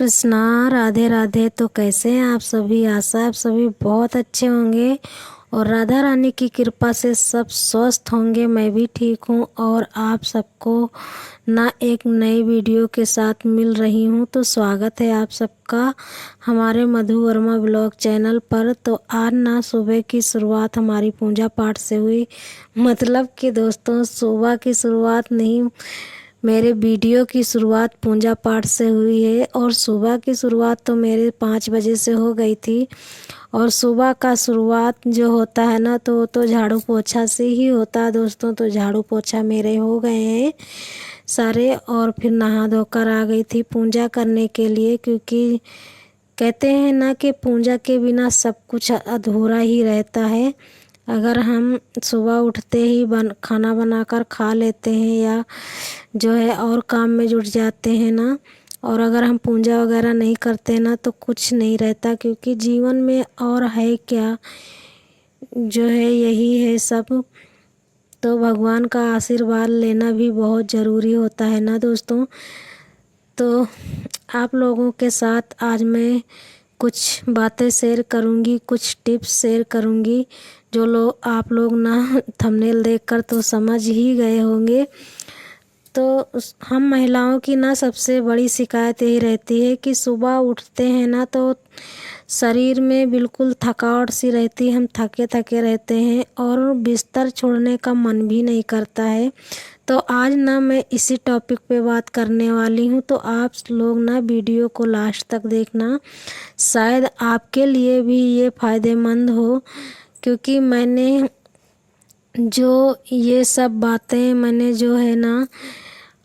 कृष्णा राधे राधे। तो कैसे हैं आप सभी? आशा है आप सभी बहुत अच्छे होंगे और राधा रानी की कृपा से सब स्वस्थ होंगे। मैं भी ठीक हूँ और आप सबको ना एक नई वीडियो के साथ मिल रही हूँ। तो स्वागत है आप सबका हमारे मधु वर्मा ब्लॉग चैनल पर। तो आज ना सुबह की शुरुआत हमारी पूजा पाठ से हुई। मतलब कि दोस्तों सुबह की शुरुआत नहीं, मेरे वीडियो की शुरुआत पूजा पाठ से हुई है। और सुबह की शुरुआत तो मेरे 5 बजे से हो गई थी। और सुबह का शुरुआत जो होता है ना तो वो तो झाड़ू पोछा से ही होता है दोस्तों। तो झाड़ू पोछा मेरे हो गए हैं सारे और फिर नहा धोकर आ गई थी पूजा करने के लिए। क्योंकि कहते हैं ना कि पूजा के बिना सब कुछ अधूरा ही रहता है। अगर हम सुबह उठते ही खाना बनाकर खा लेते हैं या जो है और काम में जुट जाते हैं ना, और अगर हम पूजा वगैरह नहीं करते ना तो कुछ नहीं रहता। क्योंकि जीवन में और है क्या, जो है यही है सब। तो भगवान का आशीर्वाद लेना भी बहुत ज़रूरी होता है ना दोस्तों। तो आप लोगों के साथ आज मैं कुछ बातें शेयर करूंगी, कुछ टिप्स शेयर करूंगी जो आप लोग ना थंबनेल देखकर तो समझ ही गए होंगे। तो हम महिलाओं की ना सबसे बड़ी शिकायत यही रहती है कि सुबह उठते हैं ना तो शरीर में बिल्कुल थकावट सी रहती है, हम थके थके रहते हैं और बिस्तर छोड़ने का मन भी नहीं करता है। तो आज ना मैं इसी टॉपिक पे बात करने वाली हूँ। तो आप लोग ना वीडियो को लास्ट तक देखना, शायद आपके लिए भी ये फ़ायदेमंद हो। क्योंकि मैंने जो ये सब बातें मैंने जो है ना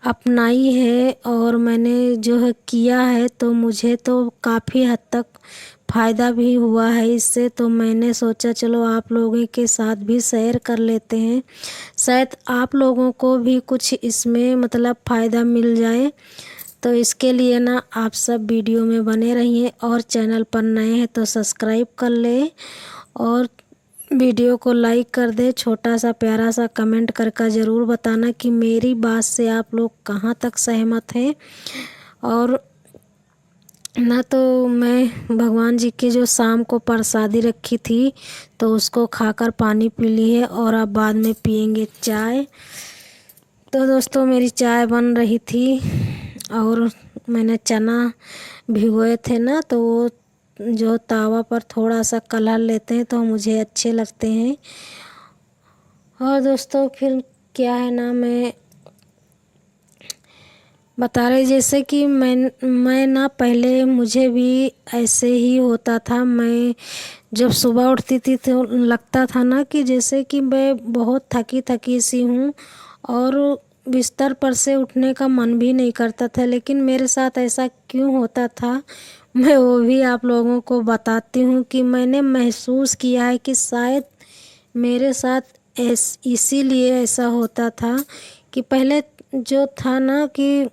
अपनाई है और मैंने जो है किया है तो मुझे तो काफ़ी हद तक फ़ायदा भी हुआ है इससे। तो मैंने सोचा चलो आप लोगों के साथ भी शेयर कर लेते हैं, शायद आप लोगों को भी कुछ इसमें मतलब फ़ायदा मिल जाए। तो इसके लिए ना आप सब वीडियो में बने रहिए और चैनल पर नए हैं तो सब्सक्राइब कर ले और वीडियो को लाइक कर दे। छोटा सा प्यारा सा कमेंट करके ज़रूर बताना कि मेरी बात से आप लोग कहाँ तक सहमत हैं। और ना तो मैं भगवान जी की जो शाम को प्रसादी रखी थी तो उसको खाकर पानी पी ली है और अब बाद में पियेंगे चाय। तो दोस्तों मेरी चाय बन रही थी और मैंने चना भिगोए थे ना तो वो जो तावा पर थोड़ा सा कलर लेते हैं तो मुझे अच्छे लगते हैं। और दोस्तों फिर क्या है ना, मैं बता रही जैसे कि मैं ना पहले मुझे भी ऐसे ही होता था। मैं जब सुबह उठती थी तो लगता था ना कि जैसे कि मैं बहुत थकी थकी सी हूँ और बिस्तर पर से उठने का मन भी नहीं करता था। लेकिन मेरे साथ ऐसा क्यों होता था मैं वो भी आप लोगों को बताती हूँ कि मैंने महसूस किया है कि शायद मेरे साथ इसीलिए ऐसा होता था कि पहले जो था ना कि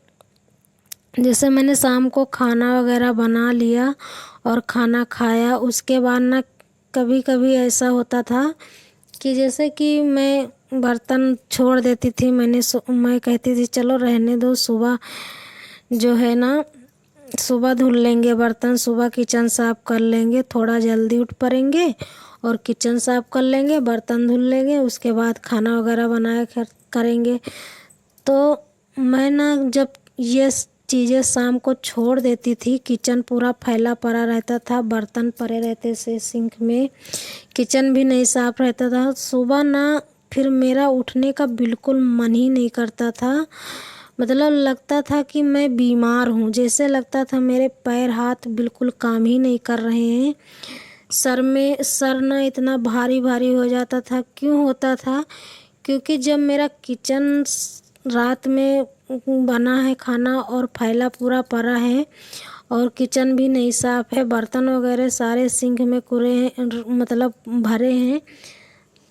जैसे मैंने शाम को खाना वगैरह बना लिया और खाना खाया, उसके बाद ना कभी कभी ऐसा होता था कि जैसे कि मैं बर्तन छोड़ देती थी। मैं कहती थी चलो रहने दो, सुबह जो है ना सुबह धुल लेंगे बर्तन, सुबह किचन साफ़ कर लेंगे, थोड़ा जल्दी उठ पड़ेंगे और किचन साफ़ कर लेंगे, बर्तन धुल लेंगे, उसके बाद खाना वगैरह बनाया करेंगे। तो मैं ना जब ये चीज़ें शाम को छोड़ देती थी, किचन पूरा फैला पड़ा रहता था, बर्तन पड़े रहते से सिंक में, किचन भी नहीं साफ रहता था। सुबह ना फिर मेरा उठने का बिल्कुल मन ही नहीं करता था। मतलब लगता था कि मैं बीमार हूँ, जैसे लगता था मेरे पैर हाथ बिल्कुल काम ही नहीं कर रहे हैं। सर ना इतना भारी भारी हो जाता था। क्यों होता था? क्योंकि जब मेरा किचन रात में बना है खाना और फैला पूरा पड़ा है और किचन भी नहीं साफ़ है, बर्तन वगैरह सारे सिंक में कूड़े हैं मतलब भरे हैं,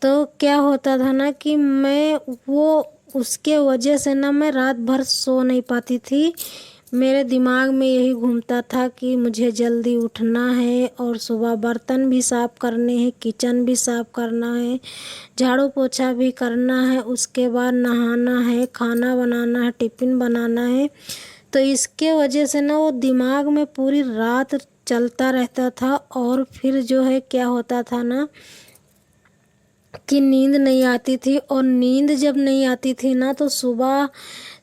तो क्या होता था ना कि मैं वो उसके वजह से ना मैं रात भर सो नहीं पाती थी। मेरे दिमाग में यही घूमता था कि मुझे जल्दी उठना है और सुबह बर्तन भी साफ़ करने हैं, किचन भी साफ़ करना है, झाड़ू पोछा भी करना है, उसके बाद नहाना है, खाना बनाना है, टिफ़िन बनाना है। तो इसके वजह से ना वो दिमाग में पूरी रात चलता रहता था। और फिर जो है क्या होता था ना कि नींद नहीं आती थी, और नींद जब नहीं आती थी ना तो सुबह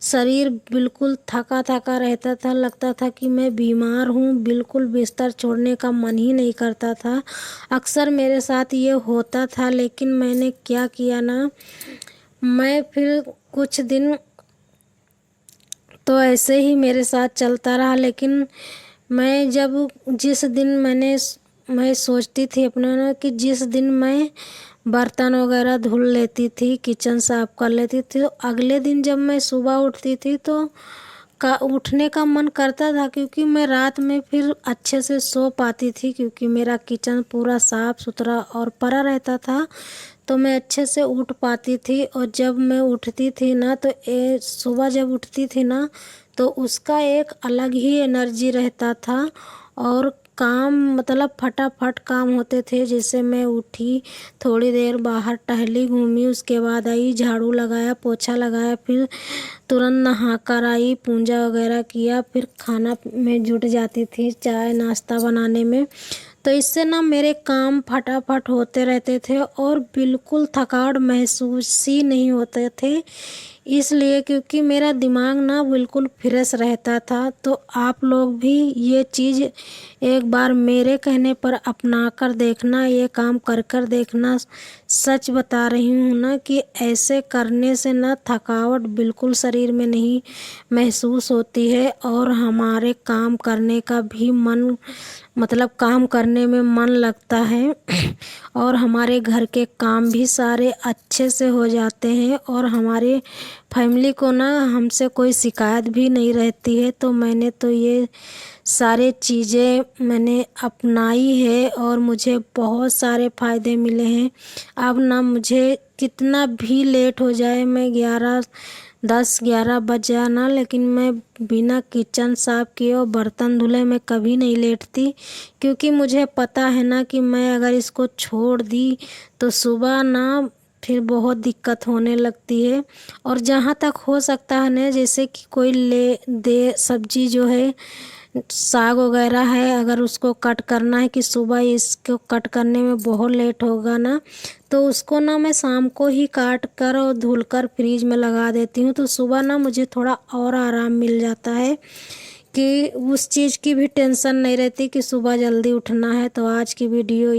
शरीर बिल्कुल थका थका रहता था, लगता था कि मैं बीमार हूँ, बिल्कुल बिस्तर छोड़ने का मन ही नहीं करता था। अक्सर मेरे साथ ये होता था, लेकिन मैंने क्या किया ना, मैं फिर कुछ दिन तो ऐसे ही मेरे साथ चलता रहा। लेकिन मैं जब जिस दिन मैं सोचती थी अपना ना कि जिस दिन मैं बर्तन वगैरह धुल लेती थी, किचन साफ कर लेती थी, तो अगले दिन जब मैं सुबह उठती थी तो उठने का मन करता था, क्योंकि मैं रात में फिर अच्छे से सो पाती थी, क्योंकि मेरा किचन पूरा साफ सुथरा और पड़ा रहता था, तो मैं अच्छे से उठ पाती थी। और जब मैं उठती थी ना तो सुबह जब उठती थी ना तो उसका एक अलग ही एनर्जी रहता था, और काम मतलब फटाफट काम होते थे। जैसे मैं उठी, थोड़ी देर बाहर टहली, घूमी, उसके बाद आई, झाड़ू लगाया, पोछा लगाया, फिर तुरंत नहा कर आई, पूजा वगैरह किया, फिर खाना में जुट जाती थी, चाय नाश्ता बनाने में। तो इससे ना मेरे काम फटाफट होते रहते थे और बिल्कुल थकावट महसूस ही नहीं होते थे, इसलिए क्योंकि मेरा दिमाग ना बिल्कुल फ्रेश रहता था। तो आप लोग भी ये चीज़ एक बार मेरे कहने पर अपना कर देखना, ये काम कर कर देखना। सच बता रही हूँ ना कि ऐसे करने से ना थकावट बिल्कुल शरीर में नहीं महसूस होती है, और हमारे काम करने का भी मन मतलब काम करने में मन लगता है, और हमारे घर के काम भी सारे अच्छे से हो जाते हैं, और हमारे फैमिली को ना हमसे कोई शिकायत भी नहीं रहती है। तो मैंने तो ये सारे चीज़ें मैंने अपनाई है और मुझे बहुत सारे फ़ायदे मिले हैं। अब ना मुझे कितना भी लेट हो जाए, मैं 10-11 बज जाना, लेकिन मैं बिना किचन साफ़ किए और बर्तन धुले मैं कभी नहीं लेटती, क्योंकि मुझे पता है ना कि मैं अगर इसको छोड़ दी तो सुबह ना फिर बहुत दिक्कत होने लगती है। और जहाँ तक हो सकता है ना, जैसे कि कोई ले दे सब्जी जो है, साग वगैरह है, अगर उसको कट करना है कि सुबह इसको कट करने में बहुत लेट होगा ना, तो उसको ना मैं शाम को ही काट कर और धुल कर फ्रीज में लगा देती हूँ। तो सुबह ना मुझे थोड़ा और आराम मिल जाता है, कि उस चीज़ की भी टेंशन नहीं रहती कि सुबह जल्दी उठना है। तो आज की वीडियो